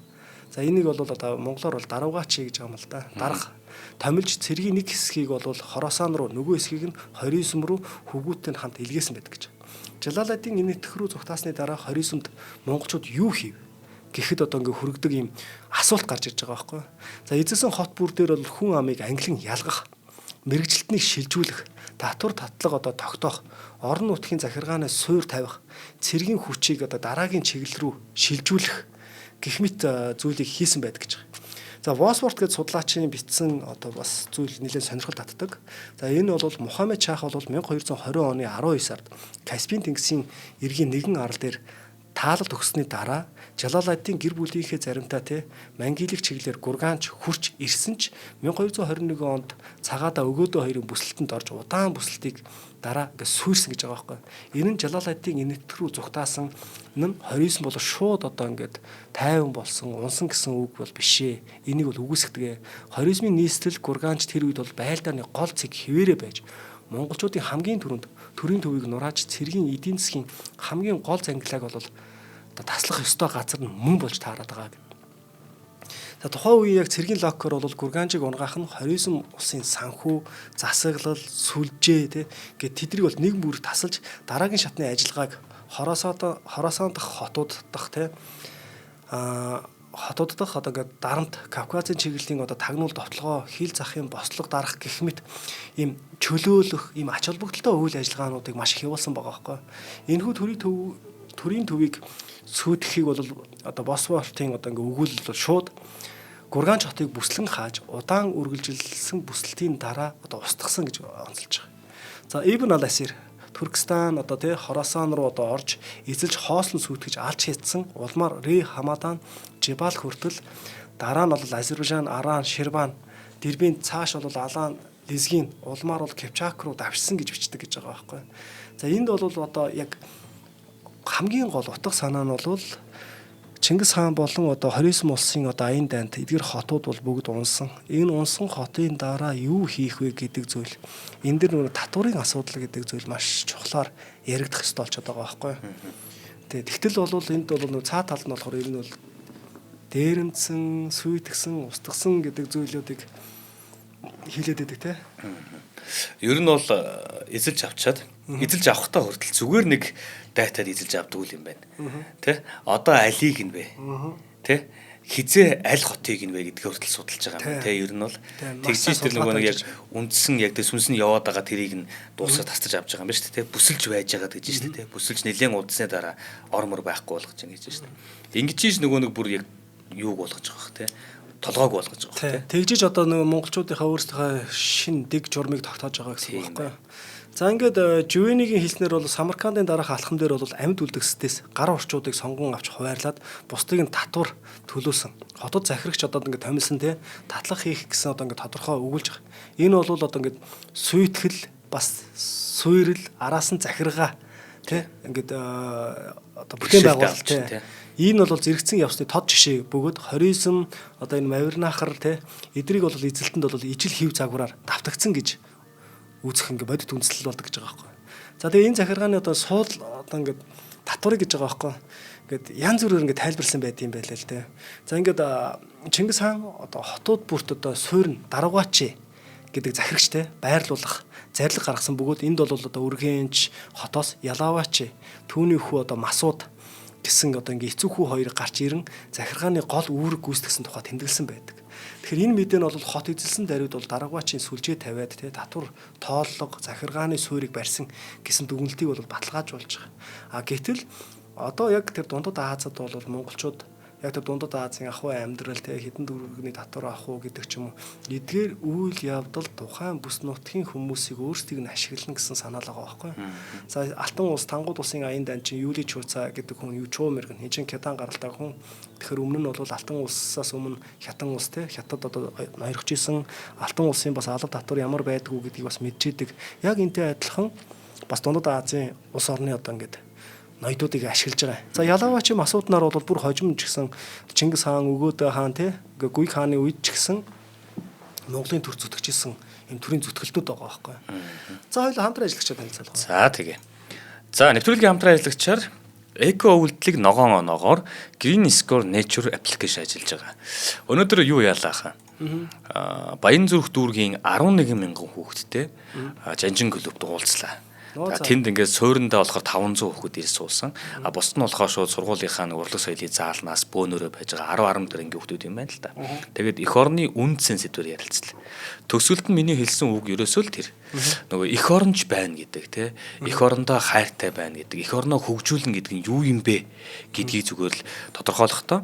За энийг бол одоо монголоор бол даруугачи гэж байгаа юм л да. Дарга томилж цэргийн нэг хэсгийг бол Хоросоон руу, нөгөө хэсгийг нь 29 руу хөвгүүттэй хамт илгээсэн байдаг гэж. Жалаладдин энэ нэтх рүү зүгтаасны дараа 29-нд монголчууд юу хийв? Гэхэд одоо ингээ хүрэгдэг юм асуулт гарч ирж байгаа байхгүй. За эзэсэн хот бүр дээр бол хүн амыг англин ялгах, мэрэгжилтнийг шилжүүлэх, татвар татлага одоо тогтоох, орон нутгийн захиргаанаас суур тавих, цэргийн хүчийг одоо дараагийн чиглэл рүү шилжүүлэх гэх мэт зүйлийг хийсэн байдаг гэж байна. За Восворт гэж судлаачийн бичсэн одоо бас зүйл нэлээд сонирхол татдаг. За энэ бол Мухаммед Шах бол 1220 оны 19 сард Каспийн тэнгисийн эргийн нэгэн арал дээр таалал төгссөний дараа Жалаладдин гэр бүлийнхээ заримтай Мангилик чиглэлээр Гурганч хурч ирсэн ч 1221 онд цагаадаа өгөөдөө хоёрын бүсэлтэнд орж удаан бүсэлтийг дараа ингээд сүйрсэн гэж байгаа байхгүй. Энэ нь Жалаладдин энэт рүү зүгтаасан нь 29 бол шууд одоо ингээд тайван болсон, унсан гэсэн үг бол биш ээ. Энийг бол үгүйсгдэг. 29-ийн нийслэл Гурганч тэр үед бол байлдааны гол цэг хിവэрэ байж монголчуудын хамгийн түрүүнд төрийн төвийг нурааж цэргийн эдийн засгийн хамгийн гол зангилааг бол одоо таслах ёстой газар нь мөн болж таарад байгаа гэдэг. За тухайн үеийн яг цэргийн локкор бол Гурганжийг унгаах нь 29 улсын санхүү, засаглал, сүлжээ гэд тэднийг бол нэг бүр тасалж дараагийн шатны ажиллагааг Хоросоон дахь хотууд дахь хотууд дахь одоо ингээд дарамт Кавказын чиглэлийн одоо тагнуул довтлогоо хил захын бослого дарах гэх мэт ийм чөлөөлөх ийм ач холбогдолтой үйл ажиллагаануудыг маш их явуулсан байгаа байхгүй. Энэхүү төрийн төвийг сүйтгэхийг бол одоо Босвортын одоо ингээд өгүүлэл бол шууд Гурганч хотыг бүслэн хааж удаан үргэлжилсэн бүсэлтийн дараа одоо устгасан гэж онцолж байгаа. За Ибн ал-Асир Туркестан одоо Хоросоон руу одоо орж эзэлж хоослон сүйтгэж алж хийцэн улмаар Рей Хамадан Жибал хүртэл дараа нь бол Азербайджан, Аран, Ширван, Дербент цааш бол Алан, Лезгин улмаар бол Кипчак руу давшсан гэж бичдэг гэж байгаа байхгүй. За энд бол одоо яг хамгийн гол утга санаа нь бол Чингис хаан болон одоо 29 улсын одоо аян дайнд эдгээр хотууд бол бүгд унсан. Энэ унсан хотын дараа юу хийх вэ гэдэг зүйл. Энэ дэр нөгөө татварын асуудал гэдэг зүйл маш чухлаар яригдах ёстой болчиход байгаа байхгүй. Тэгээ тэгтэл бол энд бол нөгөө цаа тал нь болохоор ер нь бол дээрэмдсэн, сүйтгэсэн, устгасан гэдэг зүйлүүдийг хийлээд байдаг те.
Ер нь бол эзэлж авчаад эзэлж авахтаа хүртэл зүгээр нэг дайтад эзэлж авдаг юм байна. Тэ? Одоо алийг нь бэ? Тэ? Хизээ аль хотыг нь вэ гэдгээ хүртэл судалж байгаа юм. Тэ? Ер нь бол тэгжиж тэр нөгөө нэг яг үндсэн яг тэр сүнс нь яваад байгаа тэрийг нь дуусаад тасарч авч байгаа юм байна шүү дээ. Тэ? Бүсэлж байж байгаа гэж шүү дээ. Тэ? Бүсэлж нэлээд удасны дараа ормор байхгүй болгож байгаа гэж шүү дээ. Ингэж ийж нөгөө нэг бүр яг юуг болгож байгаа хэ тэ? Толгойг болгож байгаа хэ.
Тэгжиж одоо нөгөө монголчуудынхаа өөрсдийнхөө шин дэг журмыг тогтоож байгаа гэсэн үг байхгүй юу? За ингээд Жувенигийн хэлснээр бол Самаркандын дараах алхам дээр бол амьд үлдгэсдээс гар орчуудыг сонгон авч хуваарлаад бусдыг нь татвар төлөөсөн. Хотод захирагч одоо ингээд томилсон те татлах хийх гэсэн одоо ингээд тодорхой өгүүлж байгаа. Энэ бол одоо ингээд сүйтгэл бас суурил араас нь захиргаа те ингээд одоо бүтээн байгуулалт те энэ бол зэрэгцэн явсны тод жишээ бөгөөд 29 одоо энэ Мавирнахар те эдрийг бол эзэлтэнд бол ижил хев загвараар давтагдсан гэж үүсэх ингээ бодит үндэслэл болдог гэж байгаа байхгүй. За тэгээ энэ захиргааны одоо суул одоо ингээ татварыг гэж байгаа байхгүй. Ингээд янз бүрээр ингээ тайлбарлсан байт юм байлаа л дээ. За ингээд Чингис хаан одоо хотууд бүрт одоо суурн даруугаач гэдэг захирагчтай байрлуулах зарлиг гаргасан бөгөөд энд бол одоо Үргэнч хотоос Ялаваач түүний хүү одоо Масууд гэсэн одоо ингээ эцүү хүү хоёр гарч ирэн захиргааны гол үүрэг гүйцэтгсэн тухай тэмдэглэсэн байдаг. Тэгэхээр энэ мэдээ нь бол хот эзэлсэн даруйд бол дараагуучийн сүлжээ тавиад татвар тооллого захиргааны суурийг барьсан гэсэн дүгнэлтийг бол баталгаажуулж байгаа. А гэтэл одоо яг тэр дундад Азад бол монголчууд яг тэр дундад Азийн ахуй амьдрал хэдэн дөрвөгний татвар авах уу гэдэг ч юм уу эдгээр үйл явдал тухайн бүс нутгийн хүмүүсийг өөрсдийг нь ашиглана гэсэн санаал байгаа байхгүй. За Алтан улс Тангууд улсын аян дайн чинь Юли Чууца гэдэг хүн юу чуу мэргэн хинчин Кядан гаралтай хүн. Тэгэхээр өмнө нь бол Алтан улсаас өмнө Хятад улс Хятад одоо ноёрхож исэн Алтан улсын бас алав татвар ямар байдгүй гэдгийг бас мэдчихэдэг. Яг энтэй адилхан бас дундад Азийн улс орны одоо ингээд ноёдуудыг ашиглаж байгаа. За Ялаваач Масууднаар бол бүр хожимж гисэн Чингис хаан өгөөдөө хаан Гүйг хааны үед ч гэсэн Монголын төр зүтгэжсэн юм төрийн зүтгэлтүүд байгаа байхгүй. За хоёул хамтран ажиллагчаа танилцуулах.
За тэгээ. За нэвтрүүлгийн хамтран ажиллагчаар Эко үйлдэлийг ногоон оноогоор Green Score Nature application ажиллаж байгаа. Өнөөдөр юу яалаа хаа? Баян зүрх дүүргийн 11 мянган хүүхэдтэй жанжин клубт уулзлаа. Тэнд ингээд суурьндаа болохоор 500 хүүхэд ирж суусан. Бусд нь болохоор шууд сургуулийнхаа урлаг соёлын заалнаас бөөнөрөө байж байгаа 10 дөрөнгө хүүхдүүд юм байна л да. Тэгээд эх орны үндсэн сэдвээр ярилцлаа. Төгсгөлд нь миний хэлсэн үг ерөөсөө л тэр. Нөгөө эх оронч байна гэдэг те. Эх орондоо хайртай байна гэдэг. Эх орноо хөгжүүлнэ гэдэг нь юу юм бэ гэдгийг зүгээр л тодорхойлохдоо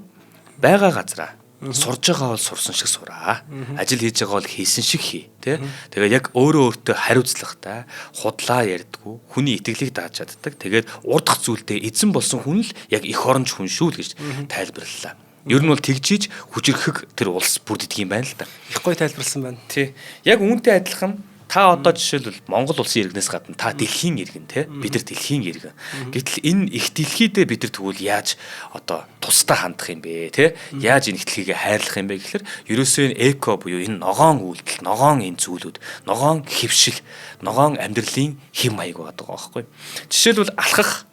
байгаа газараа сурж байгаа бол сурсан шиг сураа. Ажил хийж байгаа бол хийсэн шиг хий, тэ. Тэгээд яг өөрөө өөртөө хариуцлагатай, худлаа ярьдгүү, хүний итгэлийг дааж чаддаг. Тэгээд урдах зүйлдээ эзэн болсон хүн л яг эх оронч хүн шүү л гэж тайлбарлалаа. Ер нь бол тэгжиж хүчрэхэг тэр улс бүрддэг юм байна л да.
Их гоё тайлбарлсан байна.
Тий. Яг үүнтэй адилхан та одоо жишээлбэл Монгол улсын иргэнээс гадна та дэлхийн иргэн те бид нар дэлхийн иргэн. Гэтэл энэ их дэлхийдээ бид нар тэгвэл яаж одоо тусдаа хандах юм бэ те? Яаж энэ их дэлхийг хайрлах юм бэ гэхээр ерөөсөө энэ эко буюу энэ ногоон үйлдэл, ногоон энэ зүйлүүд, ногоон хэвшил, ногоон амьдралын хэм маяг байдаг байхгүй. Жишээлбэл алхах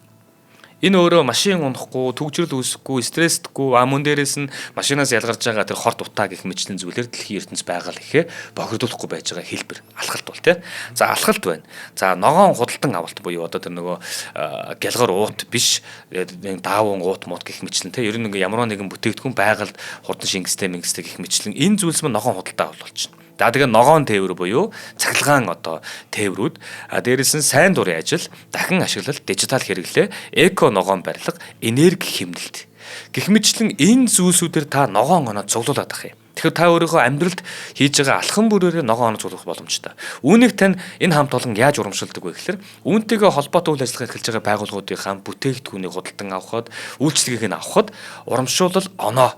энэ өөрөө машин унахгүй, төгжрөл үүсэхгүй, стресстгүй, мөн дээрээс нь машинаас ялгарч байгаа тэр хорт утаа гэх мэтлэн зүйлэр дэлхийн ертөнц байгаа л ихэ бохирдуулахгүй байж байгаа хэлбэр алхалт бол тий. За алхалт байна. За ногоон худалдан авалт буюу одоо тэр нөгөө гялгар уут биш даавун уут мод гэх мэтлэн тий. Ер нь ингээ ямар нэгэн бүтээгдэхүүн байгальд хурдан шингэстэй гэх мэтлэн энэ зүйлс мань ногоон худалдаа болчихно. За тэгээ ногоон тээвэр буюу цахилгаан одоо тээврүүд дээрээс нь сайн дурын ажил, дахин ашиглалт, дижитал хэрэглээ, эко ногоон барилга, энерги хэмнэлт. Гэх мэтлэн энэ зүйлсүүдээр та ногоон оноо цуглуулад ах юм. Тэгэхээр та өөрийнхөө амьдралд хийж байгаа алхам бүрээрээ ногоон оноо цуглуулах боломжтой. Үүнийг тань энэ хамт олон яаж урамшилдаг вэ гэхээр үүнтэйгээ холбоотой үйл ажиллагаа эхэлж байгаа байгууллагуудынхаа бүтээгдэхүүнийг худалдан авахд, үйлчлэгийг нь авахд урамшуулал оноо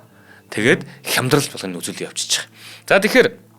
тэгээд хямдрал болгоны үзүүлэлт явуулчих. За тэгэхээр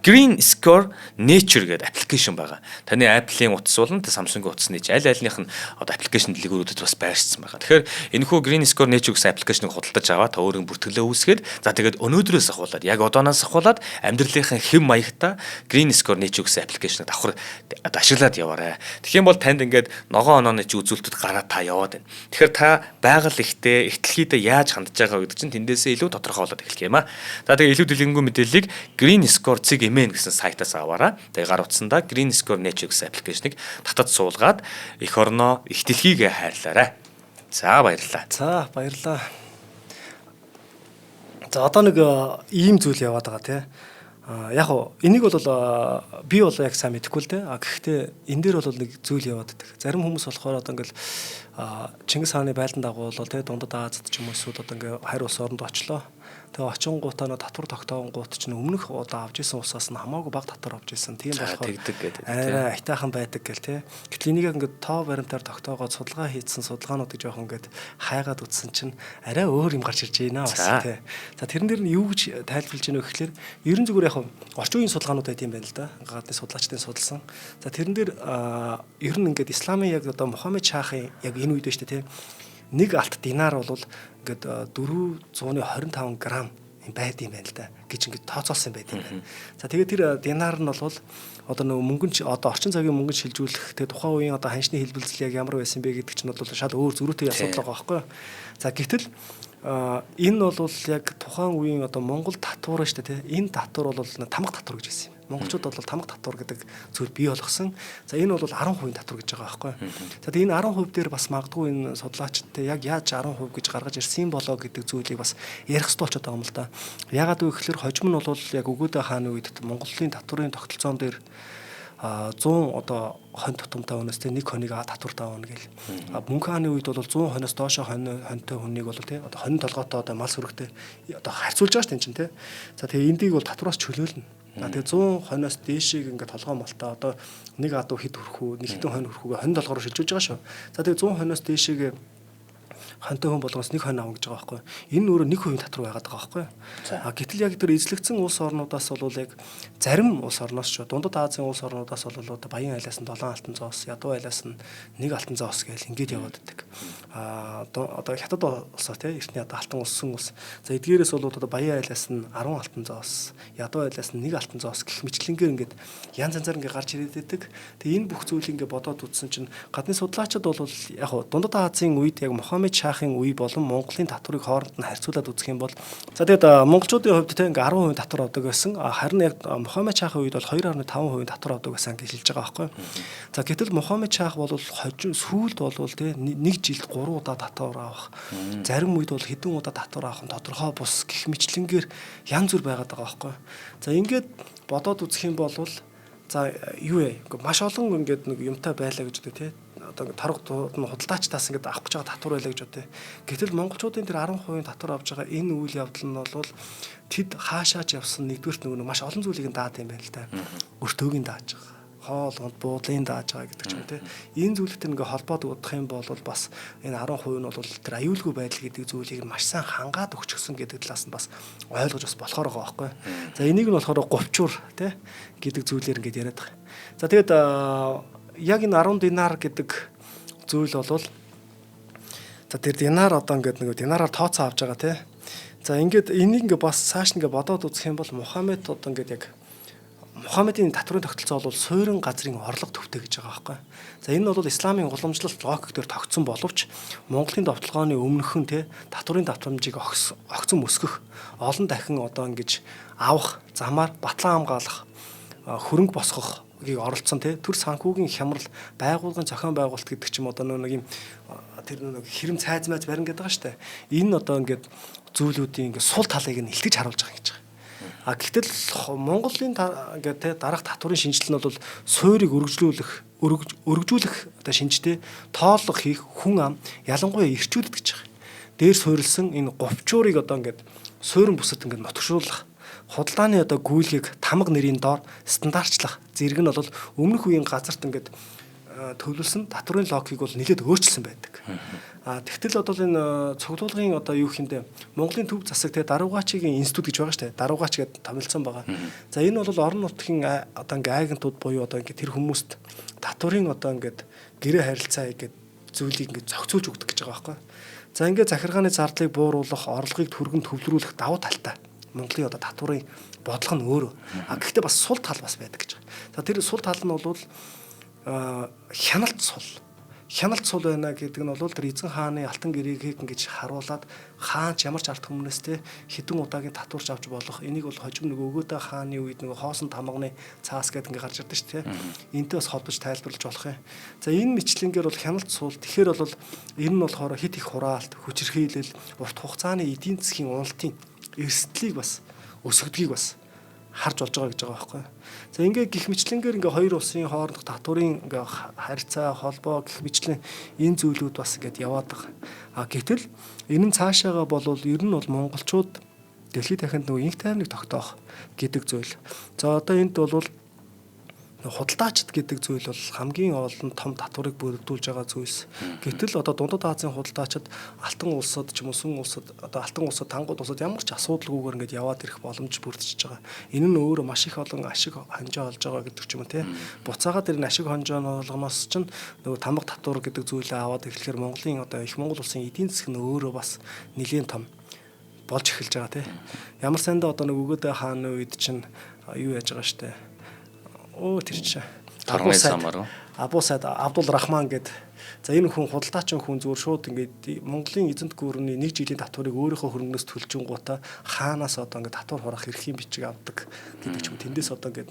Green Score Nature гэдэг аппликейшн байгаа. Таны Apple-ийн утас болон Samsung-ийн утасны аль альнийх нь одоо аппликейшн дэлгүүрүүдэд бас байршсан байгаа. Тэгэхээр энэхүү Green Score Nature гэсэн аппликейшнийг худалдаж аваад та өөрийн бүртгэлээ үүсгээд за тэгээд өнөөдрөөс ахуулаад яг одооноос ахуулаад амьдралынхаа хэм маягта Green Score Nature гэсэн аппликейшнийг давхар ашиглаад яваарай. Тэгэх юм бол танд ингээд ногоон онооны үзүүлэлтүүд гараад та яваад байна. Тэгэхээр та байгаль ихтэй ихтлхийдээ яаж хандж байгаа гэдэг чинь тэндээсээ илүү тодорхойлоод эхлэх юм аа. За тэгээд илүү дэлгэнгүй мэдээллийг Green Score Цэг эмэн гэсэн сайтаас аваараа. Тэгээ гар утсандаа Green Score Nature гэсэн аппликейшнийг татад суулгаад эх орноо, их дэлхийгээ хайрлаарай. За баярлалаа.
За баярлалаа. За одоо нэг ийм зүйл яваад байгаа тий. Яг уу энийг бол би бол яг сайн мэдэхгүй л дээ. Гэхдээ энэ дээр бол нэг зүйл яваад байдаг. Зарим хүмүүс болохоор одоо ингээл Чингис хааны байлдан дагуу бол тий дундад Азад ч юм уу эсвэл одоо ингээ хайр ус оронд очлоо. Тэгээ очингуудаа татвар тогтоongууд ч өмнөх удаа авч исэн усаас нь хамаагүй бага татвар авч исэн. Тийм болохоор арай айтайхан байдаг гэл те. Гэтэл энийг ингээд тоо баримтаар тогтоогоод судалгаа хийсэн судалгаануудыг жоохон ингээд хайгаад үзсэн чинь арай өөр юм гарч ирж байна бас те. За тэрэн дээр нь юу гэж тайлбарлаж байна вэ гэхээр ерөн зүгээр яг орчин үеийн судалгаанууд байт юм байна л да. Гадны судлаачдын судалсан. За тэрэн дээр ер нь ингээд исламын яг одоо Мухаммед Шахын яг энэ үед шүү дээ те. Нэг алт динар бол ингээд 425 грамм байд юм байна л да гэж ингээд тооцоолсон байд юм байна. За тэгээд тэр динар нь бол одоо нөгөө мөнгөнд одоо орчин цагийн мөнгөнд шилжүүлэх тэгээд тухайн үеийн одоо ханшны хэлбэлзэл яг ямар байсан бэ гэдэг чинь бол шал өөр зөрүүтэй асуудал байгаа байхгүй юу. За гэтэл энэ бол яг тухайн үеийн одоо Монгол татвар шүү дээ тийм. Энэ татвар бол тамга татвар гэж хэлсэн юм. Монголчууд бол тамга татвар гэдэг зүйл бий болгосон. За энэ бол 10% татвар гэж байгаа байхгүй юу. За тэгээд энэ 10% дээр бас магадгүй энэ судлаачдтай яг яаж 10% гэж гаргаж ирсэн болоо гэдэг зүйлийг бас ярих хэрэгтэй болчиход байгаа юм л да. Ягаад вэ гэхээр хожим нь бол яг өгөөдөө хааны үед Монголын татварын тогтолцоон дээр 100 одоо хонь тутамтай хүнээс нэг хоныг татвар таавна гэл. Мөнх хааны үед бол 100 хоноос доошо хоньтой хүнийг бол тий одоо хонь толгойтой одоо мал сүрэгтэй одоо харьцуулж байгаа шүү дээ тий. За тэгээ эндийг бол татвараас чөлөөлнө. Тэгээ 100 хоноос дээшийг ингээд толгой молтой одоо нэг адуу хэд хүрэх үү, нэг хэдэн хонь хүрэх үү хонь толгоор шилжүүлж байгаа шүү. За тэгээ 100 хоноос дээшийг хантай хүн болгоос нэг хонь авах гэж байгаа байхгүй. Энэ өөрөө 1% татвар байгаад байгаа байхгүй. Гэтэл яг тэр эзлэгдсэн улс орнуудаас бол яг зарим улс орноос ч дундад Азийн улс орнуудаас бол одоо Баян айлаас нь 7 алтан зоос, ядуу айлаас нь 1 алтан зоос гэж ингэж яваад байдаг. Одоо хятад улсаа тий эртний одоо алтан улсын улс. За эдгээрээс бол одоо Баян айлаас нь 10 алтан зоос, Ядуу айлаас нь 1 алтан зоос гэх мэтлэнгээр ингээд янз янзаар ингээд гарч ирээд байдаг. Тэгээ энэ бүх зүйлийг ингээд бодоод үзсэн чинь гадны судлаачид бол яг Дундад Азийн үед яг Мухаммед Шахын үе болон Монголын татварыг хооронд нь харьцуулаад үзэх юм бол за тэгээд монголчуудын хувьд тий ингээд 10% татвар авдаг байсан. Харин яг Мухаммед Шахын үед бол 2.5% татвар авдаг байсан гэж хэлж байгаа байхгүй. За гэтэл Мухаммед Шах бол сүүлд бол тий 1 жилд 3 удаа татвар авах. Зарим үед бол хэдэн удаа татвар авах нь тодорхой бус гэх мэтлэнгээр янз бүр байгаад байгаа байхгүй. За ингээд бодоод үзэх юм бол за юу вэ? Маш олон ингээд нэг юмтай байлаа гэж үү тий. Одоо ингээд торог нь худалдаачтаас ингээд авах гэж байгаа татвар байлаа гэж үү. Гэтэл монголчуудын тэр 10% татвар авч байгаа энэ үйл явдал нь бол тэд хаашаач явсан нэгдүгürt нөгөө маш олон зүйлийг даад юм байна л да. Өртөөгийн дааж байгаа. Хоолгонд буудлын дааж байгаа гэдэг ч юм те. Энэ зүйлтэй ингээ холбоод удах юм бол бас энэ 10% нь бол тэр аюулгүй байдал гэдэг зүйлийг маш сайн хангаад өгчихсөн гэдэг талаас нь бас ойлгож бас болохоор байгаа байхгүй. За энийг нь болохоор говчуур те гэдэг зүйлээр ингээ яриад байгаа. За тэгээд яг энэ 10 динар гэдэг зүйл бол за тэр динар одоо ингээ нэг динараар тооцоо авч байгаа те. За ингээд энийг ингээ бас цааш ингээ бодоод үзэх юм бол Мухаммед одоо ингээ яг Мухаммедийн татврын тогтолцоо бол суурин газрын орлого төвтэй гэж байгаа байхгүй. За энэ бол исламын уламжлалт логик дээр тогтсон боловч Монголын довтлогооны өмнөхөн те татврын давтамжийг огцон өсгөх, олон дахин одоо ингэж авах, замаар батлан хамгаалах, хөрөнгө босгохыг оролцсон те төр санхүүгийн хямрал, байгууллагын зохион байгуулалт гэдэг ч юм одоо нэг юм тэр нэг хэрэм цайзмайз барин гэдэг байгаа шүү дээ. Энэ одоо ингээд зүйлүүдийн ингээд сул талыг нь илтгэж харуулж байгаа гэж байгаа. Гэтэл Монголын гэдэг дараах татврын шинжилэл нь бол суурийг өргөжүүлэх одоо шинжтэй тооллого хийх хүн ам ялангуяа эрчүүдэд гэж байгаа. Дээр суурилсан энэ говчуурыг одоо ингээд суурин бүсэд ингээд нотгшруулах, худалдааны одоо гүйлгийг тамга нэрийн доор стандартчлах зэрэг нь бол өмнөх үеийн газарт ингээд төвлөрсөн татврын логикийг бол нэлээд өөрчилсөн байдаг. Тэгтэл одоо энэ цуглуулгын одоо юу хийндэ Монголын төв засаг те даруугачийн институт гэж байгаа шүү дээ. Даруугач гэдэг томилсон байгаа. За энэ бол орон нутгийн одоо ингээ айгантууд буюу одоо ингээ тэр хүмүүст татврын одоо ингээ гэрээ харилцаа гэдэг зүйлийг ингээ зохицуулж өгдөг гэж байгаа байхгүй. За ингээ захиргааны зардлыг бууруулах, орлогыг түргэн төвлөрүүлэх давуу талтай. Монголын одоо татврын бодлого нь өөрөө. Гэхдээ бас сул тал бас байдаг гэж байгаа. За тэр сул тал нь бол хяналт сул байна гэдэг нь бол тэр эзэн хааны алтан гэрэгийг ингэж харуулад хаанч ямар ч ард хүмүүстээ хэдэн удаагийн татварч авч болох энийг бол хожим нэг өгөөдөө хааны үед нэг хоосон тамганы цаас гэдэг ингээ гарч ирдэ шүү дээ. Энтэй бас холбож тайлбарлаж болох юм. За энэ мэтлэнгээр бол хяналт сул тэгэхээр бол энэ нь болохоор хит их хураалт, хүчирхийлэл, урт хугацааны эдийн засгийн уналтын эрсдлийг бас өсгөдгийг бас харж болж байгаа гэж байгаа байхгүй. За ингээ гих мэтлэнгээр ингээ хоёр улсын хоорондох татврын ингээ харьцаа, холбоо гих мэтлэн энэ зүйлүүд бас ингээд яваад байгаа. Гэтэл энэ нь цаашаага болвол ер нь бол монголчууд дэлхийд дахинд нөгөө инх тайвныг тогтоох гэдэг зүйл. За одоо энд бол худалдаачд гэдэг зүйл бол хамгийн олон том татварыг бүрдүүлж байгаа зүйлс. Гэтэл одоо Дундад Азийн худалдаачид алтан улсад ч юм уу сүн улсад одоо алтан улсад тангууд улсад ямар ч асуудалгүйгээр ингээд яваад ирэх боломж бүрдэж байгаа. Энэ нь өөрөө маш их олон ашиг хонжоо олж байгаа гэдэг ч юм уу те. Буцаагаад тэр ашиг хонжооны олгоноос ч нөгөө тамга татвар гэдэг зүйлээ аваад ирэхлээр Монголын одоо их Монгол улсын эдийн засаг нь өөрөө бас нэлээд том болж эхэлж байгаа те. Ямар сандаа одоо нэг өгөөдөө хааны үед чинь юу яаж байгаа штэ. Тэр чинь Абу Сайд Абдул Рахман гэдэг. За энэ хүн худалдаачин хүн зүгээр шууд ингээд Монголын эзэнт гүрний 1 жилийн татварыг өөрийнхөө хөрөнгнөөс төлжингуудаа хаанаас одоо ингээд татвар хурах эрхийн бичиг авдаг гэдэг ч юм. Тэндээс одоо ингээд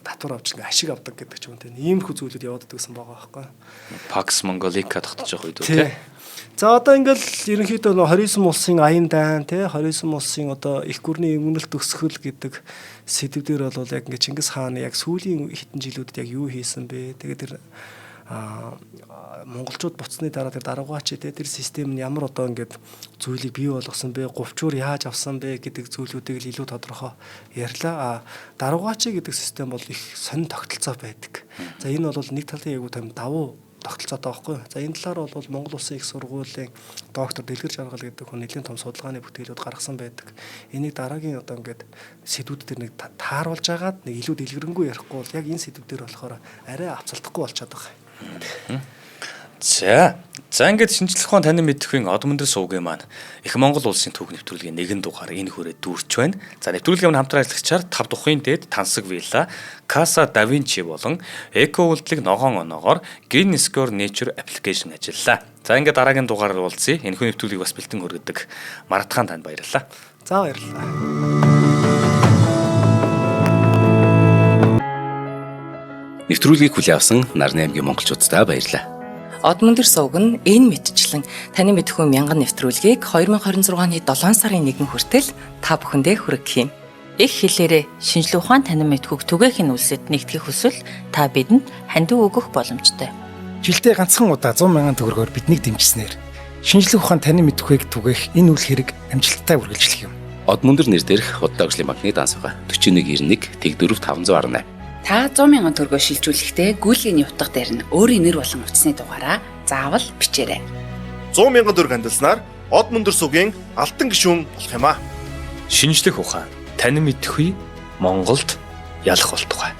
татвар авч ингээд ашиг авдаг гэдэг ч юм. Иймэрхүү зүйлүүд яваад идэгсэн байгаа байхгүй.
Пакс Монголика тогтож байгаа үед үү?
За одоо ингээл ерөнхийдөө 29 улсын аян дайн тий 29 улсын одоо их гүрний өмнөлт өсгөл гэдэг сэдвээр бол яг ингээд Чингис хааны яг сүүлийн хэдэн жилүүдэд яг юу хийсэн бэ? Тэгээд тэр монголчууд буцсны дараа тэр даруугаач тий тэр систем нь ямар одоо ингээд зүйлийг бий болгосон бэ? Говчуур яаж авсан бэ гэдэг зүйлүүдийг л илүү тодорхой ярьлаа. Даруугаач гэдэг систем бол их сонин тогтолцоо байдаг. За энэ бол нэг талын яг том давуу тогтолцоотой байхгүй. За энэ талаар бол Монгол Улсын их сургуулийн доктор Дэлгэр Жаргал гэдэг хүн нэлийн том судалгааны бүтээлүүд гаргасан байдаг. Энийг дараагийн одоо ингээд сэдвүүд дээр нэг тааруулж агаад нэг илүү дэлгэрэнгүй ярихгүй бол яг энэ сэдвүүд дээр болохоор арай авцалдахгүй болчиход байгаа.
За За ингээд шинжлэх ухаан танин мэдэхүйн Одмондөр сувгийн маань их Монгол улсын түүх нэвтрүүлгийн нэгэн дугаар энэ хүрээ дүүрч байна. За нэвтрүүлгийн хамтран ажиллагчаар 5 тухын дээд Тансаг вилла, Casa da Vinci болон эко үйлдэлийг ногоон оноогоор Green Score Nature application ажиллалаа. За ингээд дараагийн дугаараар уулзъя. Энэхүү нэвтрүүлгийг бас бэлтэн хүргэдэг Маратхан танд баярлалаа.
За баярлалаа.
Нэвтрүүлгийг хүлээн авсан Нарны аймгийн монголчуудаа баярлалаа.
Одмондөр сувг нь энэ мэдчлэн таны мэдхүйн мянган нэвтрүүлгийг 2026 оны 7 сарын 1 хүртэл та бүхэндээ хүргэх юм. Их хэлээрээ шинжлэх ухаан танин мэдхүйг түгээх нь үлсэд нэгтгэх хүсвэл та бидэнд хандив өгөх боломжтой.
Жилдээ ганцхан удаа 100 мянган төгрөгөөр биднийг дэмжснээр шинжлэх ухаан танин мэдхүйг түгээх энэ үйл хэрэг амжилттай үргэлжлэх юм.
Одмондөр нэр дээрх Худал агшлын банкны дансага 4191 тэг 4518.
Та 100 мянган төгрөгөөр шилжүүлэхдээ гүйлгээний утга дээр нь өөрийн нэр болон утасны дугаараа заавал бичээрэй.
100 мянган төгрөг хандалснаар Одмондөр сувгийн алтан гишүүн болох юм а.
Шинжлэх ухаан танин мэдэхүй Монголд ялах болтугай.